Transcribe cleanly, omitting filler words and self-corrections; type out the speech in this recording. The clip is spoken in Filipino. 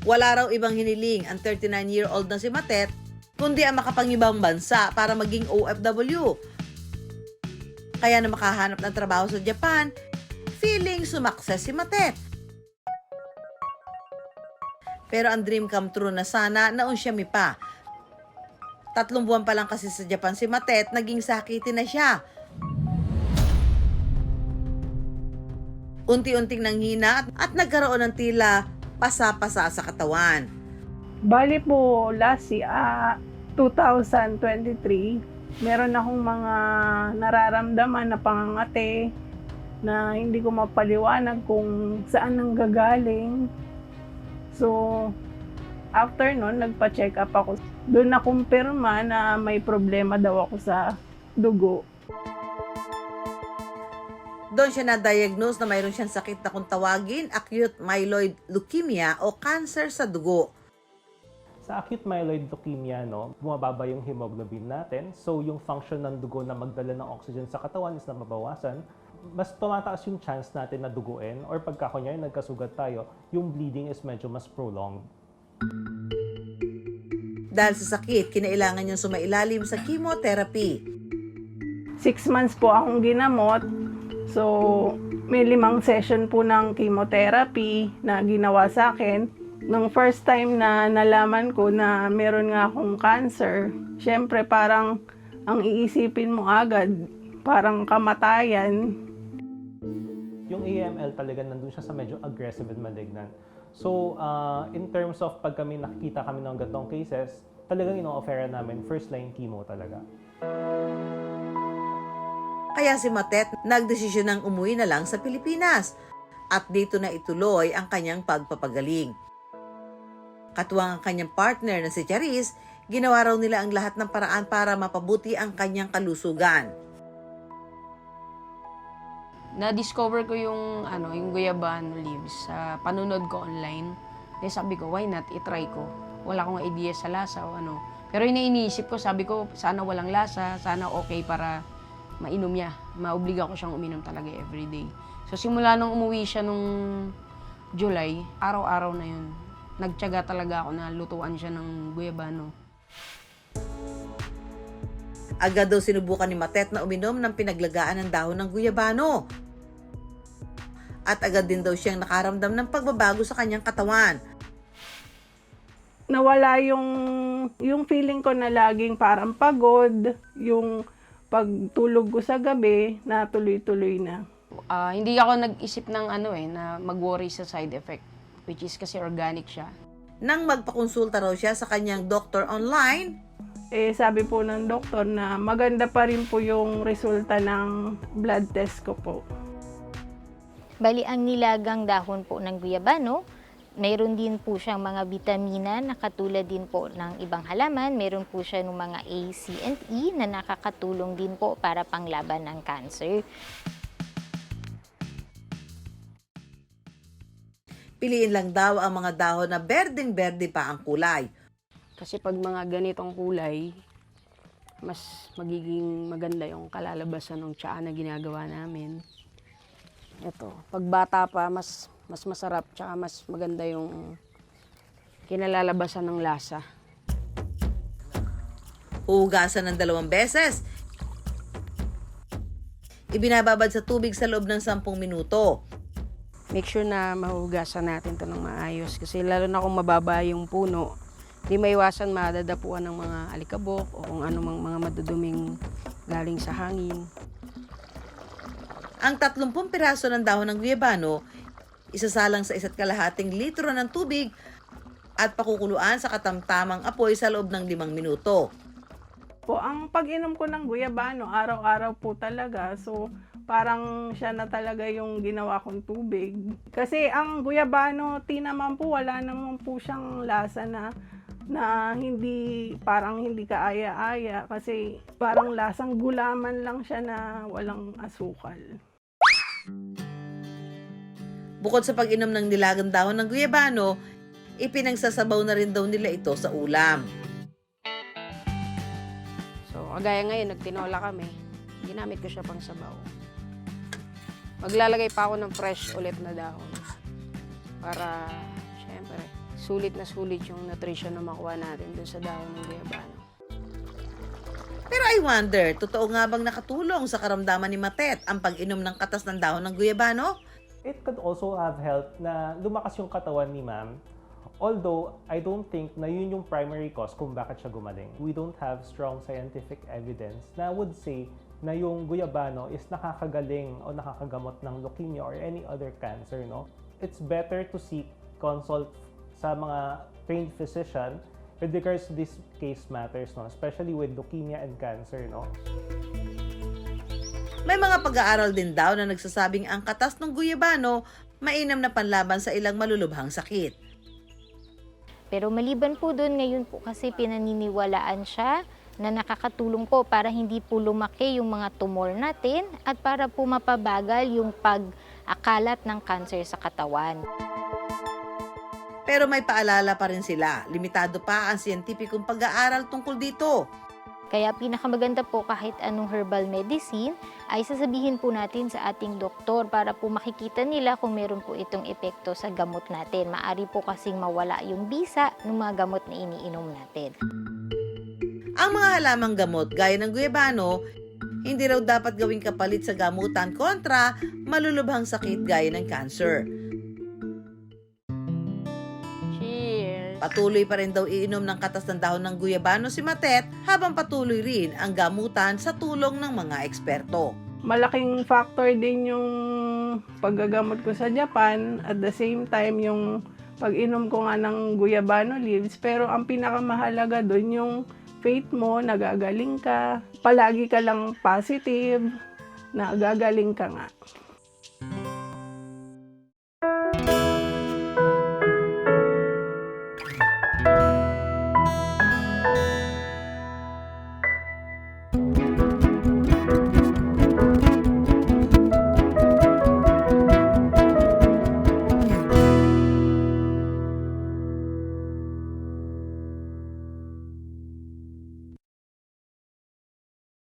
Wala raw ibang hiniling ang 39-year-old na si Matet, kundi ang makapangibang bansa para maging OFW. Kaya na makahanap ng trabaho sa Japan, feeling sumakses si Matet. Pero ang dream come true na sana naunsyami pa. 3 buwan pa lang kasi sa Japan si Matet, naging sakitin na siya. Unti-unting nanghina at nagkaroon ng tila pasa-pasa sa katawan. Bali po, last 2023, meron akong mga nararamdaman na pangangate na hindi ko mapaliwanag kung saan nanggagaling. So, after nun, nagpa-check up ako. Doon nakumpirma na may problema daw ako sa dugo. Doon siya na-diagnose na mayroon siyang sakit na kung tawagin, acute myeloid leukemia o cancer sa dugo. Sa acute myeloid leukemia, bumababa yung hemoglobin natin. So, yung function ng dugo na magdala ng oxygen sa katawan is nababawasan. Mas tumataas yung chance natin na duguin or pagka kunyari nagkasugat tayo, yung bleeding is medyo mas prolonged. Dahil sa sakit, kinailangan niyang sumailalim sa chemotherapy. 6 months po akong ginamot. So, may 5 session po ng chemotherapy na ginawa sa akin. Nung first time na nalaman ko na meron nga akong cancer, syempre parang ang iisipin mo agad, parang kamatayan. Yung AML talaga nandun siya sa medyo aggressive and malignant. So, in terms of pag nakikita kami ng ganitong cases, talagang ino-offer namin first line chemo talaga. Kaya si Matet nagdesisyon ng umuwi na lang sa Pilipinas at dito na ituloy ang kanyang pagpapagaling. Katuwang ang kanyang partner na si Charis, ginawa raw nila ang lahat ng paraan para mapabuti ang kanyang kalusugan. Na-discover ko yung guyabano leaves sa panunod ko online. Then sabi ko, why not? I-try ko. Wala akong idea sa lasa o ano. Pero iniisip ko, sabi ko, sana walang lasa, sana okay para mainom niya. Maobliga ko siyang uminom talaga everyday. So simula nung umuwi siya nung July, araw-araw na yun. Nagtiyaga talaga ako na lutuan siya ng guyabano. Agad daw sinubukan ni Matet na uminom ng pinaglagaan ng dahon ng guyabano. At agad din daw siyang nakaramdam ng pagbabago sa kanyang katawan. Nawala yung feeling ko na laging parang pagod, yung pagtulog ko sa gabi na tuloy-tuloy na. Hindi ako nag-isip ng na mag-worry sa side effect, which is kasi organic siya. Nang magpakonsulta raw siya sa kanyang doktor online, Sabi po ng doktor na maganda pa rin po yung resulta ng blood test ko po. Bali, ang nilagang dahon po ng guyabano, mayroon din po siyang mga bitamina na katulad din po ng ibang halaman. Mayroon po siya ng mga A, C, and E na nakakatulong din po para panglaban ng cancer. piliin lang daw ang mga dahon na berdeng-berde pa ang kulay. Kasi pag mga ganitong kulay, mas magiging maganda yung kalalabasan ng tsaa na ginagawa namin. Ito, pag bata pa, mas masarap, tsaka mas maganda yung kinalalabasan ng lasa. Huhugasan ng 2 beses. Ibinababad sa tubig sa loob ng 10 minuto. Make sure na mahugasan natin ito ng maayos. Kasi lalo na kung mababa yung puno, di maiwasan madadapuan ng mga alikabok o kung anumang mga maduduming galing sa hangin. Ang 30 piraso ng dahon ng guyabano, isasalang sa 1.5 litro ng tubig at pakukuluan sa katamtamang apoy sa loob ng 5 minuto. Ang pag-inom ko ng guyabano, araw-araw po talaga. So, parang siya na talaga yung ginawa kong tubig. Kasi ang guyabano, naman po, wala naman po siyang lasa na hindi, parang hindi kaaya-aya. Kasi parang lasang gulaman lang siya na walang asukal. Bukod sa pag-inom ng nilagang dahon ng guyabano, ipinagsasabaw na rin daw nila ito sa ulam. So, kagaya ngayon, nagtinola kami. Ginamit ko siya pang sabaw. Maglalagay pa ako ng fresh ulit na dahon. Para, syempre, sulit na sulit yung nutrition na makuha natin dun sa dahon ng guyabano. Pero I wonder, totoo nga bang nakatulong sa karamdaman ni Matet ang pag-inom ng katas ng dahon ng guyabano? It could also have helped na lumakas yung katawan ni ma'am. Although, I don't think na yun yung primary cause kung bakit siya gumaling. We don't have strong scientific evidence na would say na yung guyabano is nakakagaling o nakakagamot ng leukemia or any other cancer, no? It's better to seek consult sa mga trained physician with regards to this case matters, no? Especially with leukemia and cancer, no? May mga pag-aaral din daw na nagsasabing ang katas ng guyabano mainam na panlaban sa ilang malulubhang sakit. Pero maliban po doon, ngayon po kasi pinaniniwalaan siya na nakakatulong po para hindi po lumaki yung mga tumor natin at para po mapabagal yung pag-akalat ng cancer sa katawan. Pero may paalala pa rin sila, limitado pa ang siyentipikong pag-aaral tungkol dito. Kaya pinakamaganda po kahit anong herbal medicine ay sasabihin po natin sa ating doktor para po makikita nila kung meron po itong epekto sa gamot natin. Maari po kasing mawala yung bisa ng mga gamot na iniinom natin. Ang mga halamang gamot gaya ng guyabano, hindi raw dapat gawing kapalit sa gamutan kontra malulubhang sakit gaya ng cancer. Cheers! Patuloy pa rin daw iinom ng katas ng dahon ng guyabano si Matet habang patuloy rin ang gamutan sa tulong ng mga eksperto. Malaking factor din yung paggagamot ko sa Japan, at the same time yung pag-inom ko nga ng guyabano leaves. Pero ang pinakamahalaga doon yung faith mo, nagagaling ka, palagi ka lang positive, nagagaling ka nga.